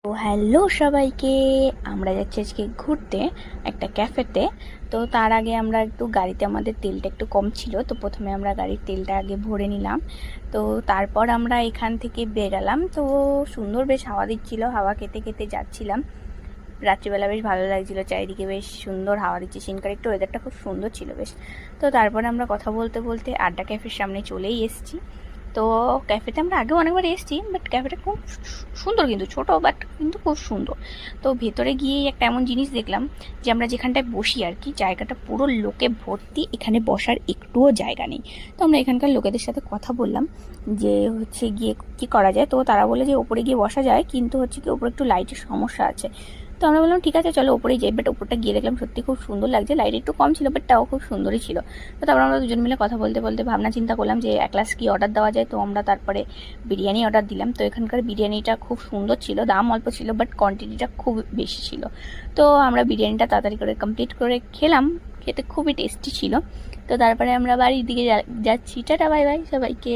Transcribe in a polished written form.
তো হ্যালো সবাইকে, আমরা যাচ্ছি আজকে ঘুরতে একটা ক্যাফেতে। তো তার আগে আমরা একটু গাড়িতে, আমাদের তেলটা একটু কম ছিল, তো প্রথমে আমরা গাড়ির তেলটা আগে ভরে নিলাম। তো তারপর আমরা এখান থেকে বেরালাম। তো সুন্দর বেশ হাওয়া দিচ্ছিল, হাওয়া খেতে খেতে যাচ্ছিলাম। রাত্রিবেলা বেশ ভালো লাগছিল, চারিদিকে বেশ সুন্দর হাওয়া দিচ্ছে, সিনকার একটু ওয়েদারটা খুব সুন্দর ছিল বেশ। তো তারপরে আমরা কথা বলতে বলতে আড্ডা ক্যাফের সামনে চলেই এসেছি। তো ক্যাফেতে আমরা আগেও অনেকবার এসেছি, বাট ক্যাফেটা খুব সুন্দর, কিন্তু ছোটো বাট কিন্তু খুব সুন্দর। তো ভেতরে গিয়েই একটা এমন জিনিস দেখলাম যে আমরা যেখানটায় বসি আর কি, জায়গাটা পুরো লোকে ভর্তি, এখানে বসার একটুও জায়গা নেই। তো আমরা এখানকার লোকেদের সাথে কথা বললাম যে হচ্ছে গিয়ে কি করা যায়। তো তারা বলে যে ওপরে গিয়ে বসা যায়, কিন্তু হচ্ছে কি ওপরে একটু লাইটের সমস্যা আছে। তো আমরা বললাম ঠিক আছে চলো ওপরেই যাই, বাট ওপরটা গিয়ে দেখলাম সত্যি খুব সুন্দর লাগছে, লাইট একটু কম ছিল বাট তাও খুব সুন্দরই ছিল। তো তারপর আমরা দুজন মিলে কথা বলতে বলতে ভাবনা চিন্তা করলাম যে এক গ্লাস কি অর্ডার দেওয়া যায়। তো আমরা তারপরে বিরিয়ানি অর্ডার দিলাম। তো এখানকার বিরিয়ানিটা খুব সুন্দর ছিল, দাম অল্প ছিল বাট কোয়ান্টিটিটা খুব বেশি ছিল। তো আমরা বিরিয়ানিটা তাড়াতাড়ি করে কমপ্লিট করে খেলাম, খেতে খুবই টেস্টি ছিল। তো তারপরে আমরা বাড়ির দিকে যাচ্ছি। টাটা বাই বাই সবাইকে।